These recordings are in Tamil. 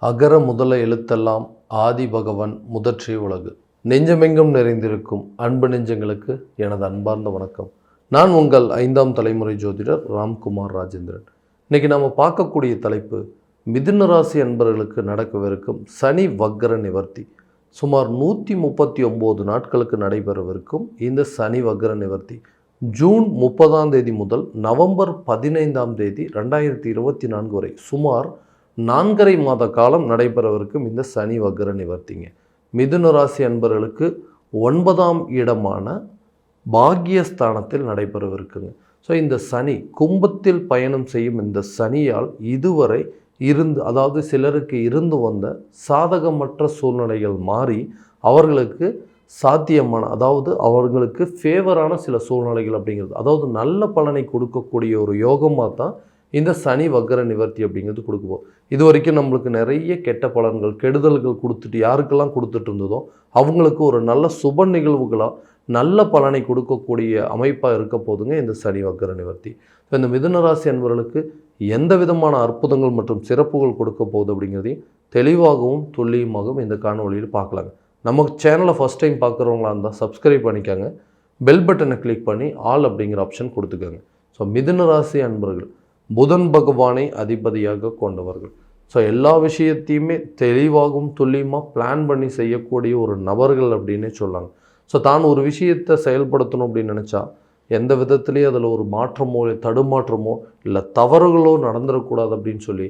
அகர முதல எழுத்தெல்லாம் ஆதி பகவன் முதற்றே உலகு. நெஞ்சமெங்கும் நிறைந்திருக்கும் அன்பு நெஞ்சங்களுக்கு எனது அன்பார்ந்த வணக்கம். நான் உங்கள் 5ஆம் தலைமுறை ஜோதிடர் ராம்குமார் ராஜேந்திரன். இன்னைக்கு நாம் பார்க்கக்கூடிய தலைப்பு மிதுன ராசி அன்பர்களுக்கு நடக்கவிருக்கும் சனி வக்ர நிவர்த்தி. சுமார் 139 நாட்களுக்கு நடைபெறவிருக்கும் இந்த சனி வக்ர நிவர்த்தி ஜூன் 30ஆம் தேதி முதல் நவம்பர் 15ஆம் தேதி 2024 வரை சுமார் 4.5 மாத காலம் நடைபெறவிருக்கும் இந்த சனி வக்ர நிவர்த்திங்க. மிதுன ராசி அன்பர்களுக்கு 9ஆம் இடமான பாக்கியஸ்தானத்தில் நடைபெறவிருக்குங்க. ஸோ இந்த சனி கும்பத்தில் பயணம் செய்யும் இந்த சனியால் இதுவரை அதாவது சிலருக்கு இருந்து வந்த சாதகமற்ற சூழ்நிலைகள் மாறி அவர்களுக்கு சாத்தியமான, அதாவது அவர்களுக்கு ஃபேவரான சில சூழ்நிலைகள் அப்படிங்கிறது, அதாவது நல்ல பலனை கொடுக்கக்கூடிய ஒரு யோகமாக தான் இந்த சனி வக்ர நிவர்த்தி அப்படிங்கிறது கொடுக்குவோம். இது வரைக்கும் நம்மளுக்கு நிறைய கெட்ட பலன்கள் கெடுதல்கள் கொடுத்துட்டு யாருக்கெல்லாம் கொடுத்துட்டு இருந்ததோ அவங்களுக்கு ஒரு நல்ல சுப நிகழ்வுகளாக நல்ல பலனை கொடுக்கக்கூடிய அமைப்பாக இருக்க போதுங்க இந்த சனி வக்ர நிவர்த்தி. இப்போ இந்த மிதுன ராசி அன்பர்களுக்கு எந்த விதமான அற்புதங்கள் மற்றும் சிறப்புகள் கொடுக்க போகுது அப்படிங்கிறதையும் தெளிவாகவும் துல்லியமாகவும் இந்த காணொலியில் பார்க்கலாங்க. நம்ம சேனலை ஃபஸ்ட் டைம் பார்க்குறவங்களா இருந்தால் சப்ஸ்கிரைப் பண்ணிக்காங்க, பெல் பட்டனை கிளிக் பண்ணி ஆல் அப்படிங்கிற ஆப்ஷன் கொடுத்துக்கோங்க. ஸோ மிதுன ராசி அன்பர்கள் புதன் பகவானை அதிபதியாக கொண்டவர்கள். ஸோ எல்லா விஷயத்தையுமே தெளிவாகவும் துல்லியமாக பிளான் பண்ணி செய்யக்கூடிய ஒரு நபர்கள் அப்படின்னே சொல்லாங்க. ஸோ தான் ஒரு விஷயத்தை செயல்படுத்தணும் அப்படின்னு நினச்சா எந்த விதத்துலேயும் அதில் ஒரு மாற்றமோ இல்லை தடுமாற்றமோ இல்லை தவறுகளோ நடந்துடக்கூடாது அப்படின்னு சொல்லி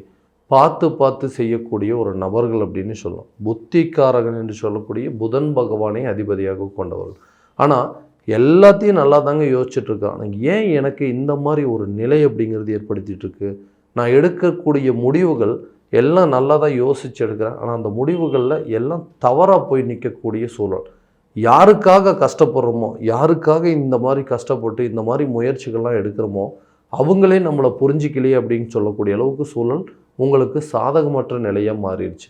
பார்த்து செய்யக்கூடிய ஒரு நபர்கள் அப்படின்னு சொல்லலாம். புத்திக்காரகன் என்று சொல்லக்கூடிய புதன் பகவானை அதிபதியாக கொண்டவர்கள். ஆனால் எல்லாத்தையும் நல்லா தாங்க யோசிச்சுட்ருக்கான். ஆனால் ஏன் எனக்கு இந்த மாதிரி ஒரு நிலை அப்படிங்கிறது ஏற்படுத்திகிட்ருக்கு? நான் எடுக்கக்கூடிய முடிவுகள் எல்லாம் நல்லா தான் யோசித்து எடுக்கிறேன், ஆனால் அந்த முடிவுகளில் எல்லாம் தவறாக போய் நிற்கக்கூடிய சூழல். யாருக்காக கஷ்டப்படுறோமோ, யாருக்காக இந்த மாதிரி கஷ்டப்பட்டு இந்த மாதிரி முயற்சிகள்லாம் எடுக்கிறோமோ அவங்களே நம்மளை புரிஞ்சிக்கலையே அப்படின்னு சொல்லக்கூடிய அளவுக்கு சூழல் உங்களுக்கு சாதகமற்ற நிலையாக மாறிடுச்சு.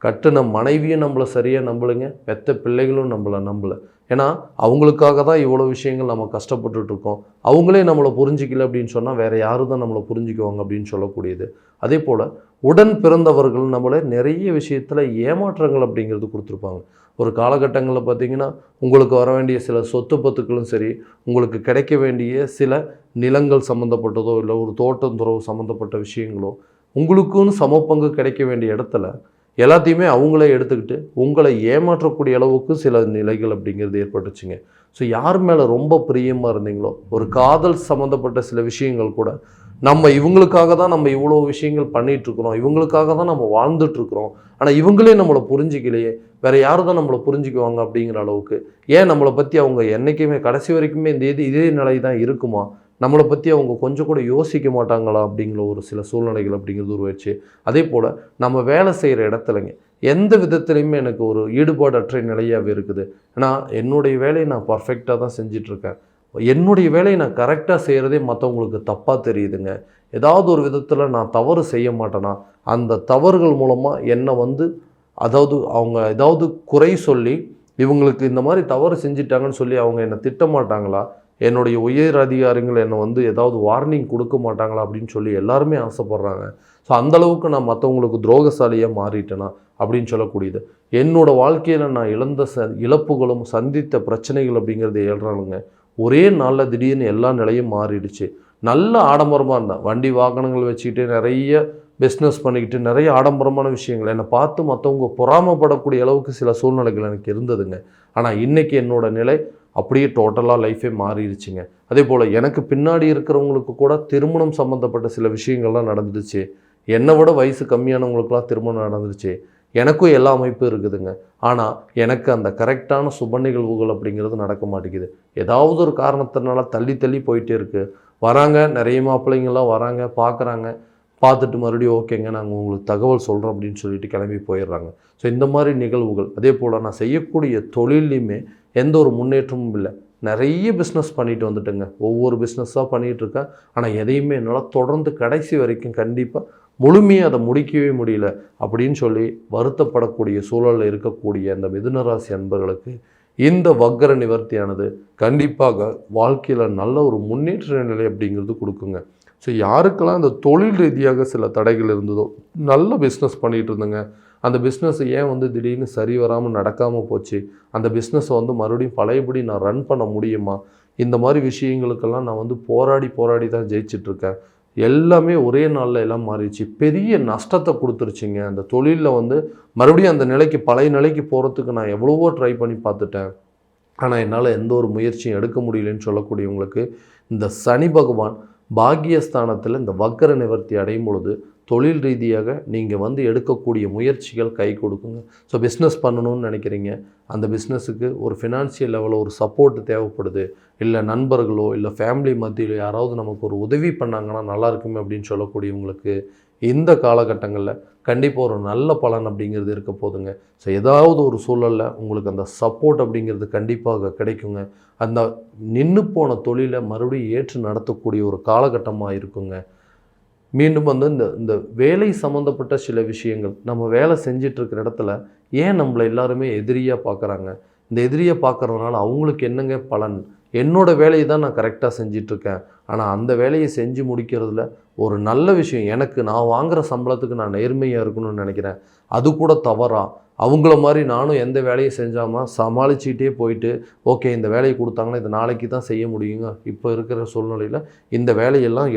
கட்டுன மனைவியும் நம்மளை சரியாக நம்பலைங்க, பெத்த பிள்ளைகளும் நம்மளை நம்பலை. ஏன்னா அவங்களுக்காக தான் இவ்வளோ விஷயங்கள் நம்ம கஷ்டப்பட்டுருக்கோம், அவங்களே நம்மளை புரிஞ்சிக்கல அப்படின்னு சொன்னால் வேறு யாரு தான் நம்மளை புரிஞ்சிக்குவாங்க அப்படின்னு சொல்லக்கூடியது. அதே போல் உடன் பிறந்தவர்கள் நம்மளை நிறைய விஷயத்தில் ஏமாற்றங்கள் அப்படிங்கிறது கொடுத்துருப்பாங்க. ஒரு காலகட்டங்களில் பார்த்திங்கன்னா உங்களுக்கு வர வேண்டிய சில சொத்து பத்துக்களும் சரி, உங்களுக்கு கிடைக்க வேண்டிய சில நிலங்கள் சம்மந்தப்பட்டதோ இல்லை ஒரு தோட்டம் துறவு சம்மந்தப்பட்ட விஷயங்களோ உங்களுக்குன்னு சமப்பங்கு கிடைக்க வேண்டிய இடத்துல எல்லாத்தையுமே அவங்களே எடுத்துக்கிட்டு உங்களை ஏமாற்றக்கூடிய அளவுக்கு சில நிலைகள் அப்படிங்கிறது ஏற்பட்டுச்சுங்க. ஸோ யார் மேலே ரொம்ப பிரியமாக இருந்தீங்களோ, ஒரு காதல் சம்மந்தப்பட்ட சில விஷயங்கள் கூட நம்ம இவங்களுக்காக தான் நம்ம இவ்வளோ விஷயங்கள் பண்ணிகிட்ருக்குறோம், இவங்களுக்காக தான் நம்ம வாழ்ந்துட்டுருக்குறோம், ஆனால் இவங்களே நம்மளை புரிஞ்சிக்கலையே, வேறு யார் தான் நம்மளை புரிஞ்சிக்குவாங்க அப்படிங்கிற அளவுக்கு, ஏன் நம்மளை பற்றி அவங்க என்றைக்குமே கடைசி வரைக்குமே இதே நிலை தான் இருக்குமா, நம்மளை பற்றி அவங்க கொஞ்சம் கூட யோசிக்க மாட்டாங்களா அப்படிங்கிற ஒரு சில சூழ்நிலைகள் அப்படிங்கிறது உருவாச்சு. அதே போல் நம்ம வேலை செய்கிற இடத்துலங்க எந்த விதத்துலையுமே எனக்கு ஒரு ஈடுபாடற்ற நிலையாகவே இருக்குது. ஏன்னா என்னுடைய வேலையை நான் பர்ஃபெக்டாக தான் செஞ்சிட்ருக்கேன், என்னுடைய வேலையை நான் கரெக்டாக செய்கிறதே மற்றவங்களுக்கு தப்பாக தெரியுதுங்க, ஏதாவது ஒரு விதத்தில் நான் தவறு செய்ய மாட்டேனா, அந்த தவறுகள் மூலமாக என்னை அதாவது அவங்க ஏதாவது குறை சொல்லி இவங்களுக்கு இந்த மாதிரி தவறு செஞ்சிட்டாங்கன்னு சொல்லி அவங்க என்னை திட்டமாட்டாங்களா, என்னுடைய உயர் அதிகாரிகள் என்னை ஏதாவது வார்னிங் கொடுக்க மாட்டாங்களா அப்படின்னு சொல்லி எல்லாருமே ஆசைப்பட்றாங்க. ஸோ அந்தளவுக்கு நான் மற்றவங்களுக்கு துரோகசாலியாக மாறிட்டேனா அப்படின்னு சொல்லக்கூடியது. என்னோடய வாழ்க்கையில் நான் இழந்த இழப்புகளும் சந்தித்த பிரச்சனைகள் அப்படிங்கிறது ஏழ்றானுங்க. ஒரே நாளில் திடீர்னு எல்லா நிலையும் மாறிடுச்சு. நல்ல ஆடம்பரமாக இருந்தேன், வண்டி வாகனங்கள் வச்சுக்கிட்டு நிறைய பிஸ்னஸ் பண்ணிக்கிட்டு நிறைய ஆடம்பரமான விஷயங்கள் என்னை பார்த்து மற்றவங்க பொறாமப்படக்கூடிய அளவுக்கு சில சூழ்நிலைகள் எனக்கு இருந்ததுங்க. ஆனால் இன்றைக்கி என்னோடய நிலை அப்படியே டோட்டலாக லைஃபே மாறிடுச்சுங்க. அதே போல் எனக்கு பின்னாடி இருக்கிறவங்களுக்கு கூட திருமணம் சம்மந்தப்பட்ட சில விஷயங்கள்லாம் நடந்துடுச்சு. என்னை விட வயசு கம்மியானவங்களுக்குலாம் திருமணம் நடந்துருச்சு. எனக்கும் எல்லா அமைப்பும் இருக்குதுங்க, ஆனால் எனக்கு அந்த கரெக்டான சுப நிகழ்வுகள் அப்படிங்கிறது நடக்க மாட்டேங்குது. ஏதாவது ஒரு காரணத்தினால தள்ளி போயிட்டே இருக்குது. வராங்க, நிறைய மாப்பிள்ளைங்கள்லாம் வராங்க, பார்க்குறாங்க, பார்த்துட்டு மறுபடியும் ஓகேங்க நாங்கள் உங்களுக்கு தகவல் சொல்கிறோம் அப்படின்னு சொல்லிட்டு கிளம்பி போயிடுறாங்க. ஸோ இந்த மாதிரி நிகழ்வுகள். அதே போல் நான் செய்யக்கூடிய தொழிலையுமே எந்த ஒரு முன்னேற்றமும் இல்லை. நிறைய பிஸ்னஸ் பண்ணிட்டு வந்துட்டேங்க, ஒவ்வொரு பிஸ்னஸாக பண்ணிகிட்ருக்கேன், ஆனால் எதையுமே என்னால் தொடர்ந்து கடைசி வரைக்கும் கண்டிப்பாக முழுமையாக அதை முடிக்கவே முடியல அப்படின்னு சொல்லி வருத்தப்படக்கூடிய சூழலில் இருக்கக்கூடிய இந்த மிதுன ராசி அன்பர்களுக்கு இந்த வக்ர நிவர்த்தியானது கண்டிப்பாக வாழ்க்கையில் நல்ல ஒரு முன்னேற்ற நிலை அப்படிங்கிறது கொடுக்குங்க. ஸோ யாருக்கெல்லாம் இந்த தொழில் ரீதியாக சில தடைகள் இருந்ததோ, நல்ல பிஸ்னஸ் பண்ணிகிட்டு இருந்தேங்க, அந்த பிஸ்னஸ் ஏன் வந்து திடீர்னு சரி வராமல் நடக்காமல் போச்சு, அந்த பிஸ்னஸை வந்து மறுபடியும் பழையபடி நான் ரன் பண்ண முடியுமா, இந்த மாதிரி விஷயங்களுக்கெல்லாம் நான் வந்து போராடி தான் ஜெயிச்சிட்ருக்கேன். எல்லாமே ஒரே நாளில் எல்லாம் மாறிடுச்சு. பெரிய நஷ்டத்தை கொடுத்துருச்சிங்க. அந்த தொழிலில் வந்து மறுபடியும் அந்த நிலைக்கு பழைய நிலைக்கு போகிறதுக்கு நான் எவ்வளவோ ட்ரை பண்ணி பார்த்துட்டேன். ஆனால் என்னால் எந்த ஒரு முயற்சியும் எடுக்க முடியலன்னு சொல்லக்கூடியவங்களுக்கு இந்த சனி பகவான் பாக்கியஸ்தானத்தில் இந்த வக்கர நிவர்த்தி அடையும் பொழுது தொழில் ரீதியாக நீங்கள் வந்து எடுக்கக்கூடிய முயற்சிகள் கை கொடுக்குங்க. ஸோ பிஸ்னஸ் பண்ணணும்னு நினைக்கிறீங்க, அந்த பிஸ்னஸுக்கு ஒரு ஃபினான்ஷியல் லெவலில் ஒரு சப்போர்ட் தேவைப்படுது, இல்லை நண்பர்களோ இல்லை ஃபேமிலி மத்தியில் யாராவது நமக்கு ஒரு உதவி பண்ணாங்கன்னா நல்லா இருக்குமே அப்படின்னு சொல்லக்கூடியவங்களுக்கு இந்த காலகட்டங்களில் கண்டிப்பாக ஒரு நல்ல பலன் அப்படிங்கிறது இருக்க போதுங்க. ஸோ ஏதாவது ஒரு சூழலில் உங்களுக்கு அந்த சப்போர்ட் அப்படிங்கிறது கண்டிப்பாக கிடைக்குங்க. அந்த நின்று போன தொழிலை மறுபடியும் ஏற்று நடத்தக்கூடிய ஒரு காலகட்டமாக இருக்குங்க. மீண்டும் வந்து இந்த இந்த வேலை சம்மந்தப்பட்ட சில விஷயங்கள், நம்ம வேலை செஞ்சிட்ருக்கிற இடத்துல ஏன் நம்மளை எல்லாருமே எதிரியாக பார்க்குறாங்க, இந்த எதிரியாக பார்க்குறதுனால அவங்களுக்கு என்னங்க பலன், என்னோடய வேலையை தான் நான் கரெக்டாக செஞ்சிட்ருக்கேன், ஆனால் அந்த வேலையை செஞ்சு முடிக்கிறதுல ஒரு நல்ல விஷயம், எனக்கு நான் வாங்குகிற சம்பளத்துக்கு நான் நேர்மையாக இருக்கணும்னு நினைக்கிறேன், அது கூட தவறா, அவங்கள மாதிரி நானும் எந்த வேலையை செஞ்சாமல் சமாளிச்சுக்கிட்டே போயிட்டு ஓகே இந்த வேலையை கொடுத்தாங்கன்னா இதை நாளைக்கு தான் செய்ய முடியுங்க, இப்போ இருக்கிற சூழ்நிலையில் இந்த வேலையெல்லாம்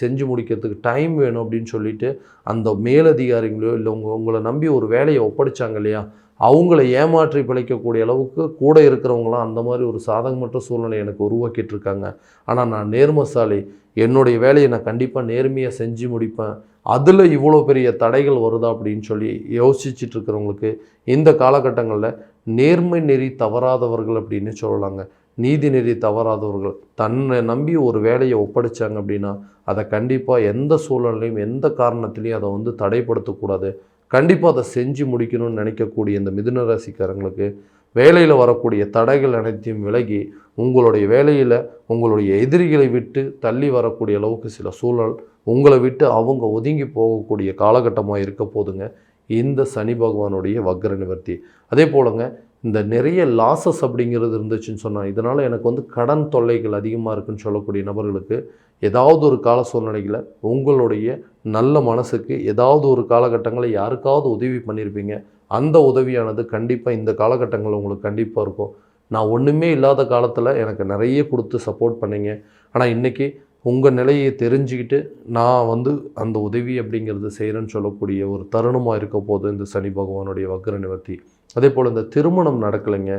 செஞ்சு முடிக்கிறதுக்கு டைம் வேணும் அப்படின்னு சொல்லிட்டு அந்த மேலதிகாரிகளோ இல்லை உங்களை நம்பி ஒரு வேலையை ஒப்படைச்சாங்க இல்லையா, அவங்கள ஏமாற்றி பிழைக்கக்கூடிய அளவுக்கு கூட இருக்கிறவங்களாம் அந்த மாதிரி ஒரு சாதகமற்ற சூழ்நிலை எனக்கு உருவாக்கிட்டு இருக்காங்க. ஆனால் நான் நேர்மசாலி, என்னுடைய வேலையை நான் கண்டிப்பாக நேர்மையாக செஞ்சு முடிப்பேன், அதில் இவ்வளோ பெரிய தடைகள் வருதா அப்படின்னு சொல்லி யோசிச்சுட்டு இருக்கிறவங்களுக்கு இந்த காலகட்டங்களில் நேர்மை நெறி தவறாதவர்கள் அப்படின்னு சொல்லலாங்க. நீதி நெறி தவறாதவர்கள் தன்னை நம்பி ஒரு வேலையை ஒப்படைச்சாங்க அப்படின்னா அதை கண்டிப்பாக எந்த சூழ்நிலையும் எந்த காரணத்துலேயும் அதை வந்து தடைப்படுத்தக்கூடாது, கண்டிப்பாக அதை செஞ்சு முடிக்கணும்னு நினைக்கக்கூடிய இந்த மிதுன ராசிக்காரங்களுக்கு வேலையில் வரக்கூடிய தடைகள் அனைத்தையும் விலகி உங்களுடைய வேலையில் உங்களுடைய எதிரிகளை விட்டு தள்ளி வரக்கூடிய அளவுக்கு சில சூழல் உங்களை விட்டு அவங்க ஒதுங்கி போகக்கூடிய காலகட்டமாக இருக்க போதுங்க இந்த சனி பகவானுடைய வக்ர நிவர்த்தி. அதே போலங்க இந்த நிறைய லாசஸ் அப்படிங்கிறது இருந்துச்சுன்னு சொன்னால், இதனால் எனக்கு வந்து கடன் தொல்லைகள் அதிகமாக இருக்குன்னு சொல்லக்கூடிய நபர்களுக்கு ஏதாவது ஒரு கால சூழ்நிலையில் உங்களுடைய நல்ல மனசுக்கு ஏதாவது ஒரு காலகட்டங்களில் யாருக்காவது உதவி பண்ணியிருப்பீங்க, அந்த உதவியானது கண்டிப்பாக இந்த காலகட்டங்களில் உங்களுக்கு கண்டிப்பாக இருக்கும். நான் ஒன்றுமே இல்லாத காலத்தில் எனக்கு நிறைய கொடுத்து சப்போர்ட் பண்ணிங்க, ஆனால் இன்றைக்கி உங்கள் நிலையை தெரிஞ்சுக்கிட்டு நான் வந்து அந்த உதவி அப்படிங்கிறது செய்கிறேன்னு சொல்லக்கூடிய ஒரு தருணமாக இருக்க போது இந்த சனி பகவானுடைய வக்ர நிவர்த்தி. அதே போல் இந்த திருமணம் நடக்கலைங்க,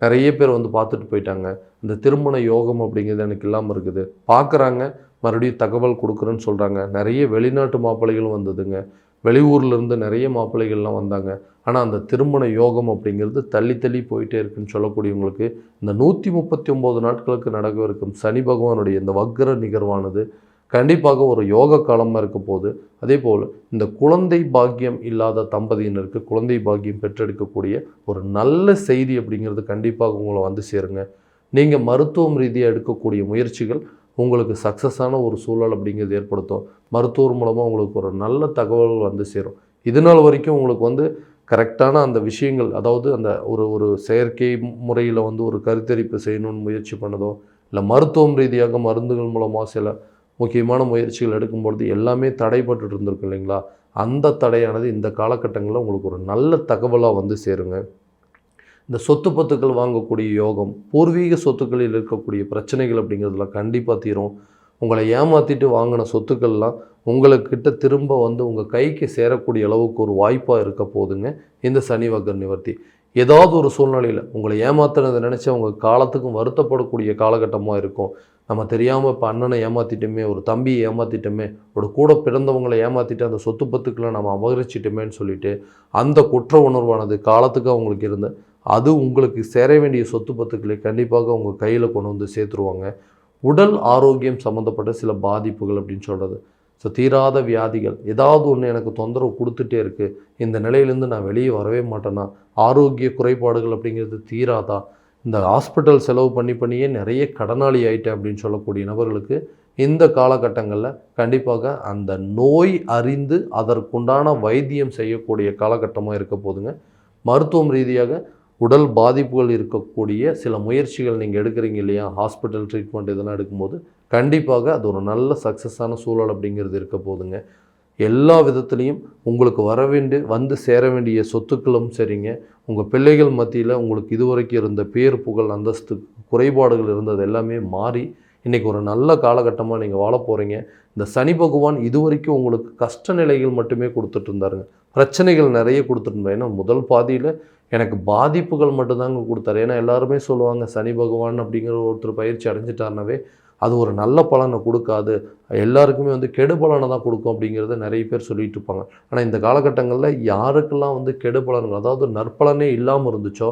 நிறைய பேர் வந்து பார்த்துட்டு போயிட்டாங்க, இந்த திருமண யோகம் அப்படிங்கிறது எனக்கு இல்லாமல் இருக்குது, பார்க்குறாங்க மறுபடியும் தகவல் கொடுக்குறேன்னு சொல்கிறாங்க, நிறைய வெளிநாட்டு மாப்பிள்ளைகளும் வந்ததுங்க, வெளியூர்லேருந்து நிறைய மாப்பிள்ளைகள்லாம் வந்தாங்க, ஆனால் அந்த திருமண யோகம் அப்படிங்கிறது தள்ளி போயிட்டே இருக்குன்னு சொல்லக்கூடியவங்களுக்கு இந்த 139 நாட்களுக்கு நடக்கவிருக்கும் சனி பகவானுடைய இந்த வக்ர நிகழ்வானது கண்டிப்பாக ஒரு யோக காலமாக இருக்க போது. அதே போல் இந்த குழந்தை பாக்கியம் இல்லாத தம்பதியினருக்கு குழந்தை பாக்கியம் பெற்றெடுக்கக்கூடிய ஒரு நல்ல செய்தி அப்படிங்கிறது கண்டிப்பாக உங்களை வந்து சேருங்க. நீங்கள் மருத்துவம் ரீதியாக எடுக்கக்கூடிய முயற்சிகள் உங்களுக்கு சக்ஸஸான ஒரு சூழல் அப்படிங்கிறது ஏற்படுத்தும். மருத்துவர் மூலமாக உங்களுக்கு ஒரு நல்ல தகவல்கள் வந்து சேரும். இது நாள் வரைக்கும் உங்களுக்கு வந்து கரெக்டான அந்த விஷயங்கள், அதாவது அந்த ஒரு செயற்கை முறையில் வந்து ஒரு கருத்தரிப்பு செய்யணும்னு முயற்சி பண்ணதோ இல்லை மருத்துவம் ரீதியாக மருந்துகள் மூலமாக சில முக்கியமான முயற்சிகள் எடுக்கும்பொழுது எல்லாமே தடைப்பட்டு இருந்திருக்கு இல்லைங்களா, அந்த தடையானது இந்த காலகட்டங்களில் உங்களுக்கு ஒரு நல்ல தகவலாக வந்து சேருங்க. இந்த சொத்து பத்துக்கள் வாங்கக்கூடிய யோகம், பூர்வீக சொத்துக்களில் இருக்கக்கூடிய பிரச்சனைகள் அப்படிங்கிறதுலாம் கண்டிப்பாக தீரும். உங்களை ஏமாற்றிட்டு வாங்கின சொத்துக்கள்லாம் உங்களுக்கிட்ட திரும்ப வந்து உங்கள் கைக்கு சேரக்கூடிய அளவுக்கு ஒரு வாய்ப்பாக இருக்க போதுங்க இந்த சனி வக்ர நிவர்த்தி. ஏதாவது ஒரு சூழ்நிலையில் உங்களை ஏமாத்துறதை நினச்சி அவங்க காலத்துக்கும் வருத்தப்படக்கூடிய காலகட்டமாக இருக்கும். நம்ம தெரியாமல் இப்போ அண்ணனை ஏமாற்றிட்டோமே, ஒரு தம்பியை ஏமாற்றிட்டோமே, ஒரு கூட பிறந்தவங்களை ஏமாற்றிட்டு அந்த சொத்து பத்துக்களை நம்ம அபகரிச்சிட்டோமேன்னு சொல்லிட்டு அந்த குற்ற உணர்வானது காலத்துக்கு அவங்களுக்கு இருந்த அது உங்களுக்கு சேர வேண்டிய சொத்து பத்துக்களை கண்டிப்பாக உங்கள் கையில் கொண்டு வந்து சேர்த்துருவாங்க. உடல் ஆரோக்கியம் சம்மந்தப்பட்ட சில பாதிப்புகள் அப்படின்னு சொல்கிறது, ஸோ தீராத வியாதிகள் ஏதாவது ஒன்று எனக்கு தொந்தரவு கொடுத்துட்டே இருக்குது, இந்த நிலையிலேருந்து நான் வெளியே வரவே மாட்டேன்னா, ஆரோக்கிய குறைபாடுகள் அப்படிங்கிறது தீராதா, இந்த ஹாஸ்பிட்டல் செலவு பண்ணியே நிறைய கடனாளி ஆகிட்டேன் அப்படின்னு சொல்லக்கூடிய நபர்களுக்கு இந்த காலகட்டங்களில் கண்டிப்பாக அந்த நோய் அறிந்து அதற்குண்டான வைத்தியம் செய்யக்கூடிய காலகட்டமாக இருக்க போதுங்க. மருத்துவம் ரீதியாக உடல் பாதிப்புகள் இருக்கக்கூடிய சில முயற்சிகள் நீங்கள் எடுக்கிறீங்க இல்லையா, ஹாஸ்பிட்டல் ட்ரீட்மெண்ட் இதெல்லாம் எடுக்கும்போது கண்டிப்பாக அது ஒரு நல்ல சக்ஸஸான சூழல் அப்படிங்கிறது இருக்க போதுங்க. எல்லா விதத்துலேயும் உங்களுக்கு வந்து சேர வேண்டிய சொத்துக்களும் சரிங்க, உங்கள் பிள்ளைகள் மத்தியில் உங்களுக்கு இதுவரைக்கும் இருந்த பேர் புகழ் அந்தஸ்து குறைபாடுகள் இருந்தது எல்லாமே மாறி இன்றைக்கி ஒரு நல்ல காலகட்டமாக நீங்கள் வாழ போகிறீங்க. இந்த சனி பகவான் இதுவரைக்கும் உங்களுக்கு கஷ்ட நிலைகள் மட்டுமே கொடுத்துட்டு இருந்தாருங்க, பிரச்சனைகள் நிறைய கொடுத்துட்டு ஏன்னா முதல் பாதியில் எனக்கு பாதிப்புகள் மட்டும்தாங்க கொடுத்தாரு. ஏன்னா எல்லாருமே சொல்லுவாங்க சனி பகவான் அப்படிங்கிற ஒருத்தர் பயிற்சி அடைஞ்சிட்டாருனாவே அது ஒரு நல்ல பலனை கொடுக்காது, எல்லாருக்குமே கெடு பலனை தான் கொடுக்கும் அப்படிங்கிறத நிறைய பேர் சொல்லிட்டு இருப்பாங்க. ஆனால் இந்த காலகட்டங்களில் யாருக்கெல்லாம் கெடு பலன்கள் அதாவது நற்பலனே இல்லாமல் இருந்துச்சோ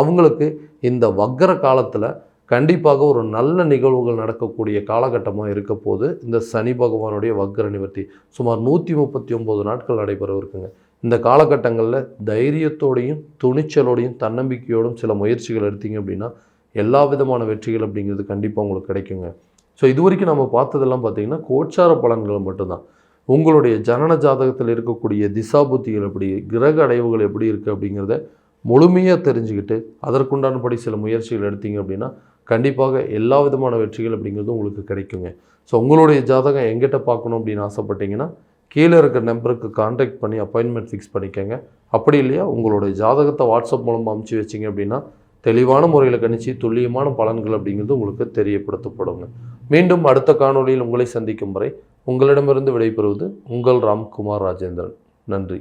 அவங்களுக்கு இந்த வக்கர காலத்தில் கண்டிப்பாக ஒரு நல்ல நிகழ்வுகள் நடக்கக்கூடிய காலகட்டமாக இருக்க போது இந்த சனி பகவானுடைய வக்கர நிவர்த்தி சுமார் 139 நாட்கள் நடைபெற இருக்குங்க. இந்த காலகட்டங்களில் தைரியத்தோடையும் துணிச்சலோடையும் தன்னம்பிக்கையோடும் சில முயற்சிகள் எடுத்தீங்க அப்படின்னா எல்லா விதமான வெற்றிகள் அப்படிங்கிறது கண்டிப்பாக உங்களுக்கு கிடைக்குங்க. ஸோ இது வரைக்கும் நம்ம பார்த்ததெல்லாம் பார்த்திங்கன்னா கோச்சார பலன்கள் மட்டும்தான். உங்களுடைய ஜனன ஜாதகத்தில் இருக்கக்கூடிய திசாபுத்திகள் எப்படி, கிரக அடைவுகள் எப்படி இருக்குது அப்படிங்கிறத முழுமையாக தெரிஞ்சுக்கிட்டு அதற்குண்டானபடி சில முயற்சிகள் எடுத்தீங்க அப்படின்னா கண்டிப்பாக எல்லா விதமான வெற்றிகள் அப்படிங்கிறது உங்களுக்கு கிடைக்குங்க. ஸோ உங்களுடைய ஜாதகம் எங்கிட்ட பார்க்கணும் அப்படின்னு ஆசைப்பட்டீங்கன்னா கீழே இருக்கிற நம்பருக்கு கான்டாக்ட் பண்ணி அப்பாயின்மெண்ட் ஃபிக்ஸ் பண்ணிக்கோங்க. அப்படி இல்லையா உங்களுடைய ஜாதகத்தை வாட்ஸ்அப் மூலமாக அமுச்சு வச்சிங்க அப்படின்னா தெளிவான முறையில் கணிச்சு துல்லியமான பலன்கள் அப்படிங்கிறது உங்களுக்கு தெரியப்படுத்தப்படுங்க. மீண்டும் அடுத்த காணொளியில் உங்களை சந்திக்கும் வரை உங்களிடமிருந்து விடைபெறுவது உங்கள் ராம்குமார் ராஜேந்திரன். நன்றி.